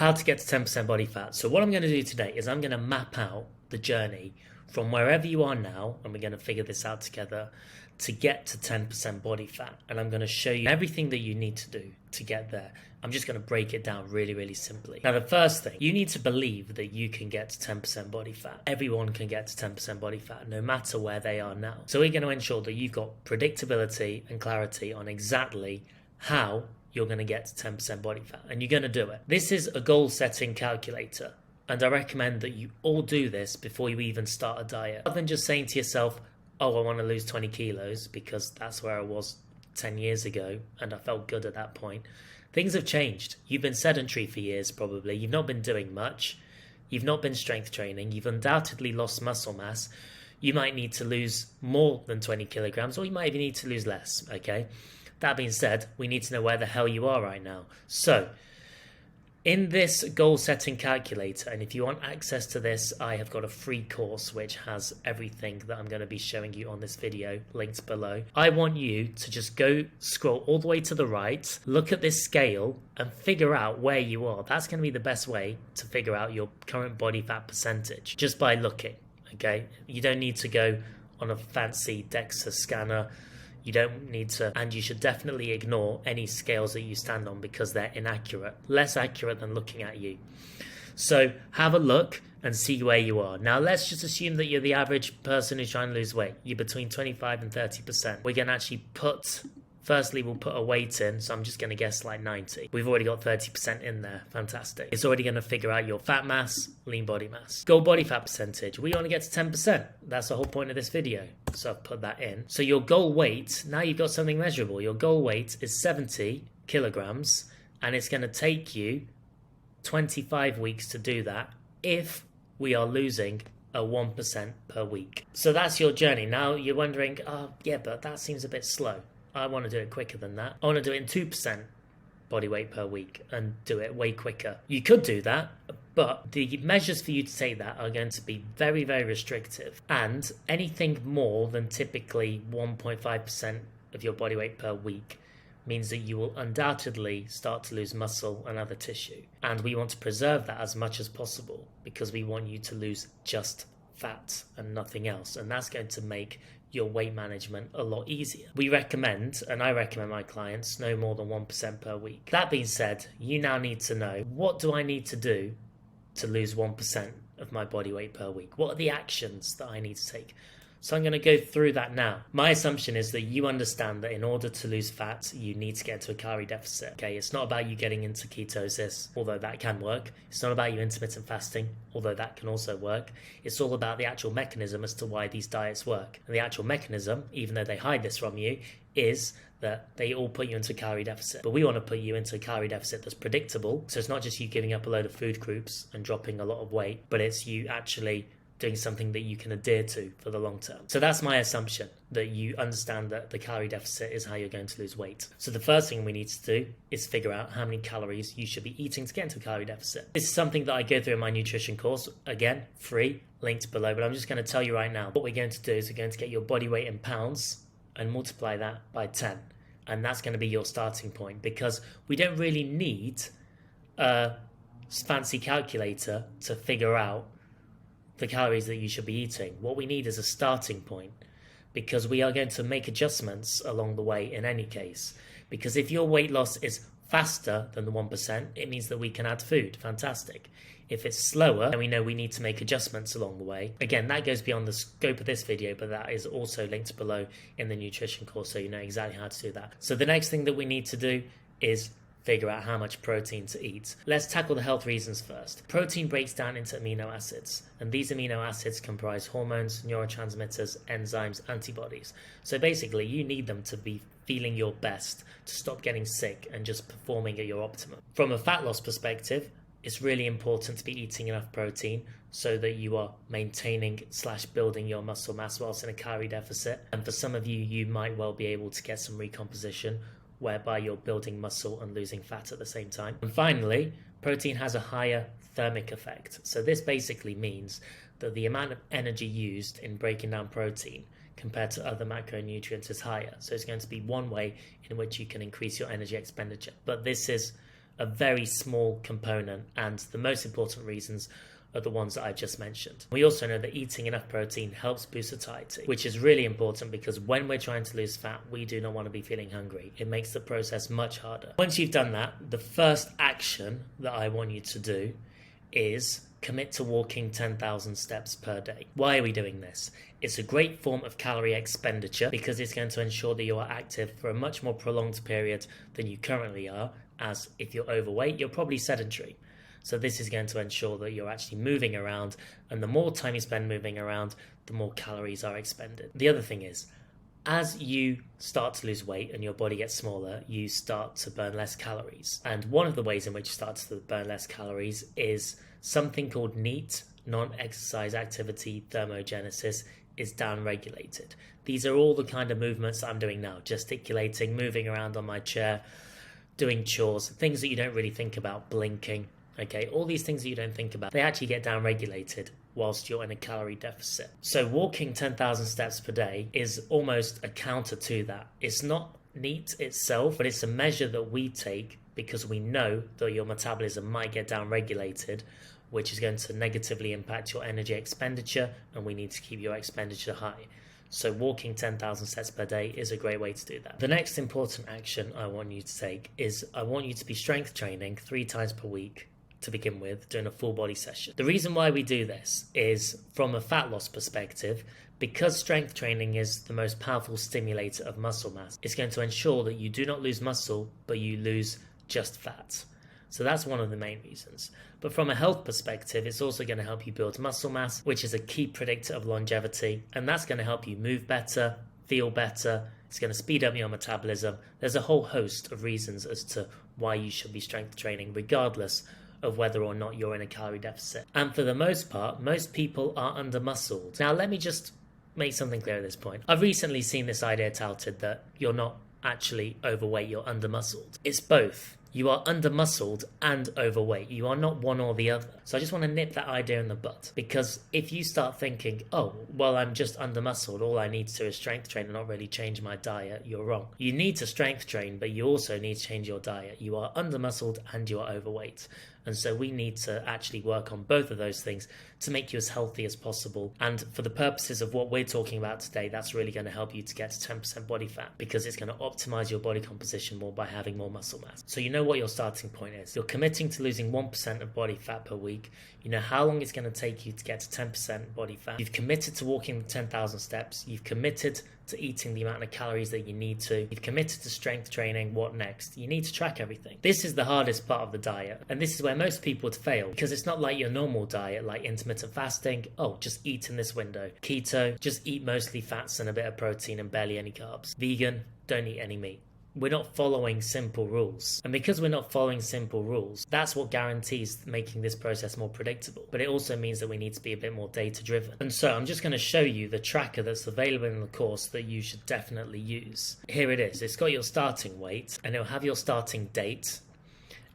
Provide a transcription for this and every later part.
How to get to 10% body fat. So what I'm going to do today is I'm going to map out the journey from wherever you are now, and we're going to figure this out together, to get to 10% body fat. And I'm going to show you everything that you need to do to get there. I'm just going to break it down really, really simply. Now, the first thing, you need to believe that you can get to 10% body fat. Everyone can get to 10% body fat, no matter where they are now. So we're going to ensure that you've got predictability and clarity on exactly how you're going to get to 10% body fat, and you're going to do it. This is a goal setting calculator, and I recommend that you all do this before you even start a diet. Rather than just saying to yourself, oh, I want to lose 20 kilos because that's where I was 10 years ago and I felt good at that point. Things have changed. You've been sedentary for years probably. You've not been doing much. You've not been strength training. You've undoubtedly lost muscle mass. You might need to lose more than 20 kilograms, or you might even need to lose less, okay? That being said, we need to know where the hell you are right now. So, in this goal setting calculator, and if you want access to this, I have got a free course which has everything that I'm going to be showing you on this video linked below. I want you to just go scroll all the way to the right, look at this scale and figure out where you are. That's going to be the best way to figure out your current body fat percentage, just by looking, okay? You don't need to go on a fancy DEXA scanner. You don't need to, and you should definitely ignore any scales that you stand on because they're inaccurate, less accurate than looking at you. So have a look and see where you are. Now let's just assume that you're the average person who's trying to lose weight. You're between 25 and 30%. We're going to actually firstly we'll put a weight in, so I'm just going to guess like 90. We've already got 30% in there. Fantastic. It's already going to figure out your fat mass, lean body mass. Goal body fat percentage. We want to get to 10%. That's the whole point of this video. So I've put that in. So your goal weight, now you've got something measurable. Your goal weight is 70 kilograms, and it's going to take you 25 weeks to do that if we are losing a 1% per week. So that's your journey. Now you're wondering, oh yeah, but that seems a bit slow. I want to do it quicker than that. I want to do it in 2% body weight per week and do it way quicker. You could do that, but the measures for you to take that are going to be very, very restrictive. And anything more than typically 1.5% of your body weight per week means that you will undoubtedly start to lose muscle and other tissue. And we want to preserve that as much as possible because we want you to lose just fat and nothing else. And that's going to make your weight management a lot easier. We recommend, and I recommend my clients, no more than 1% per week. That being said, you now need to know, what do I need to do to lose 1% of my body weight per week? What are the actions that I need to take? So I'm going to go through that now. My assumption is that you understand that in order to lose fat, you need to get into a calorie deficit. Okay, it's not about you getting into ketosis, although that can work. It's not about you intermittent fasting, although that can also work. It's all about the actual mechanism as to why these diets work. And the actual mechanism, even though they hide this from you, is that they all put you into a calorie deficit. But we want to put you into a calorie deficit that's predictable. So it's not just you giving up a load of food groups and dropping a lot of weight, but it's you actually doing something that you can adhere to for the long term. So that's my assumption, that you understand that the calorie deficit is how you're going to lose weight. So the first thing we need to do is figure out how many calories you should be eating to get into a calorie deficit. This is something that I go through in my nutrition course. Again, free, linked below, but I'm just going to tell you right now. What we're going to do is we're going to get your body weight in pounds and multiply that by 10. And that's going to be your starting point, because we don't really need a fancy calculator to figure out the calories that you should be eating. What we need is a starting point, because we are going to make adjustments along the way in any case. Because if your weight loss is faster than the 1%, it means that we can add food. Fantastic. If it's slower, then we know we need to make adjustments along the way. Again, that goes beyond the scope of this video, but that is also linked below in the nutrition course, so you know exactly how to do that. So the next thing that we need to do is figure out how much protein to eat. Let's tackle the health reasons first. Protein breaks down into amino acids, and these amino acids comprise hormones, neurotransmitters, enzymes, antibodies. So basically, you need them to be feeling your best, to stop getting sick and just performing at your optimum. From a fat loss perspective, it's really important to be eating enough protein so that you are maintaining / building your muscle mass whilst in a calorie deficit. And for some of you, you might well be able to get some recomposition, whereby you're building muscle and losing fat at the same time. And finally, protein has a higher thermic effect. So this basically means that the amount of energy used in breaking down protein compared to other macronutrients is higher. So it's going to be one way in which you can increase your energy expenditure. But this is a very small component, and the most important reasons are the ones that I've just mentioned. We also know that eating enough protein helps boost satiety, which is really important because when we're trying to lose fat, we do not want to be feeling hungry. It makes the process much harder. Once you've done that, the first action that I want you to do is commit to walking 10,000 steps per day. Why are we doing this? It's a great form of calorie expenditure because it's going to ensure that you are active for a much more prolonged period than you currently are, as if you're overweight, you're probably sedentary. So this is going to ensure that you're actually moving around, and the more time you spend moving around, the more calories are expended. The other thing is, as you start to lose weight and your body gets smaller, you start to burn less calories. And one of the ways in which you start to burn less calories is something called NEAT, non-exercise activity thermogenesis, is down-regulated. These are all the kind of movements that I'm doing now, gesticulating, moving around on my chair, doing chores, things that you don't really think about, blinking. Okay, all these things that you don't think about, they actually get down-regulated whilst you're in a calorie deficit. So walking 10,000 steps per day is almost a counter to that. It's not NEAT itself, but it's a measure that we take because we know that your metabolism might get down-regulated, which is going to negatively impact your energy expenditure, and we need to keep your expenditure high. So walking 10,000 steps per day is a great way to do that. The next important action I want you to take is I want you to be strength training 3 times per week to begin with, doing a full body session. The reason why we do this is from a fat loss perspective, because strength training is the most powerful stimulator of muscle mass. It's going to ensure that you do not lose muscle, but you lose just fat. So that's one of the main reasons. But from a health perspective, it's also going to help you build muscle mass, which is a key predictor of longevity. And that's going to help you move better, feel better. It's going to speed up your metabolism. There's a whole host of reasons as to why you should be strength training, regardless of whether or not you're in a calorie deficit. And for the most part, most people are under-muscled. Now, let me just make something clear at this point. I've recently seen this idea touted that you're not actually overweight, you're under-muscled. It's both. You are under-muscled and overweight. You are not one or the other. So I just want to nip that idea in the bud. Because if you start thinking, oh, well, I'm just under-muscled, all I need to do is strength train and not really change my diet, you're wrong. You need to strength train, but you also need to change your diet. You are under-muscled and you are overweight. And so we need to actually work on both of those things to make you as healthy as possible. And for the purposes of what we're talking about today, that's really going to help you to get to 10% body fat, because it's going to optimize your body composition more by having more muscle mass. So you know what your starting point is. You're committing to losing 1% of body fat per week. You know how long it's going to take you to get to 10% body fat. You've committed to walking 10,000 steps. You've committed to eating the amount of calories that you need to. You've committed to strength training. What next? You need to track everything. This is the hardest part of the diet, and this is where most people would fail, because it's not like your normal diet, like intermittent fasting. Oh, just eat in this window. Keto, just eat mostly fats and a bit of protein and barely any carbs. Vegan, don't eat any meat. We're not following simple rules. And because we're not following simple rules, that's what guarantees making this process more predictable. But it also means that we need to be a bit more data driven. And so I'm just going to show you the tracker that's available in the course that you should definitely use. Here it is. It's got your starting weight and it'll have your starting date.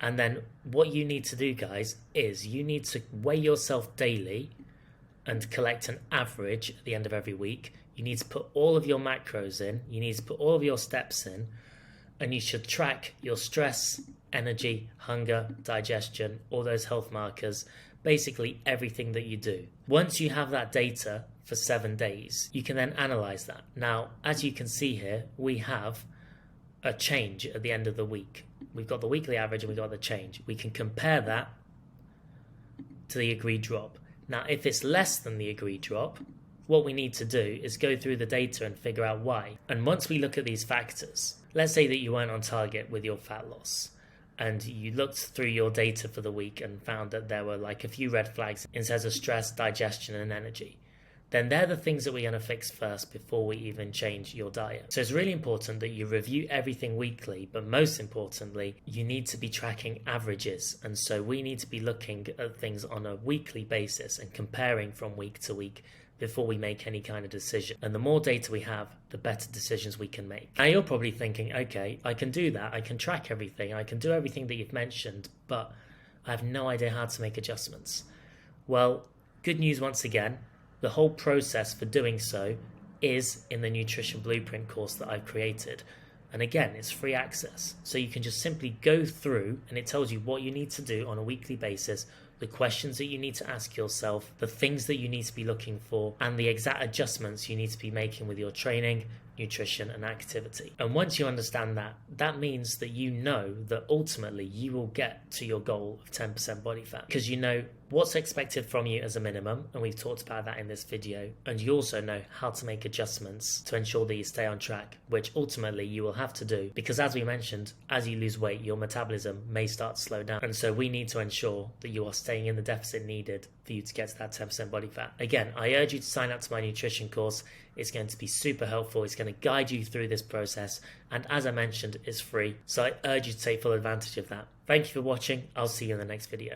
And then what you need to do, guys, is you need to weigh yourself daily and collect an average at the end of every week. You need to put all of your macros in. You need to put all of your steps in. And you should track your stress, energy, hunger, digestion, all those health markers, basically everything that you do. Once you have that data for 7 days, you can then analyze that. Now, as you can see here, we have a change at the end of the week. We've got the weekly average and we've got the change. We can compare that to the agreed drop. Now, if it's less than the agreed drop, what we need to do is go through the data and figure out why. And once we look at these factors, let's say that you weren't on target with your fat loss and you looked through your data for the week and found that there were like a few red flags in terms of stress, digestion and energy, then they're the things that we're going to fix first before we even change your diet. So it's really important that you review everything weekly, but most importantly, you need to be tracking averages. And so we need to be looking at things on a weekly basis and comparing from week to week before we make any kind of decision. And the more data we have, the better decisions we can make. Now you're probably thinking, okay, I can do that. I can track everything. I can do everything that you've mentioned, but I have no idea how to make adjustments. Well, good news once again, the whole process for doing so is in the Nutrition Blueprint course that I've created. And again, it's free access. So you can just simply go through and it tells you what you need to do on a weekly basis, the questions that you need to ask yourself, the things that you need to be looking for, and the exact adjustments you need to be making with your training, nutrition, and activity. And once you understand that, that means that you know that ultimately you will get to your goal of 10% body fat, because you know what's expected from you as a minimum, and we've talked about that in this video, and you also know how to make adjustments to ensure that you stay on track, which ultimately you will have to do, because as we mentioned, as you lose weight, your metabolism may start to slow down, and so we need to ensure that you are staying in the deficit needed for you to get to that 10% body fat. Again, I urge you to sign up to my nutrition course. It's going to be super helpful. It's going to guide you through this process, and as I mentioned, it's free, so I urge you to take full advantage of that. Thank you for watching. I'll see you in the next video.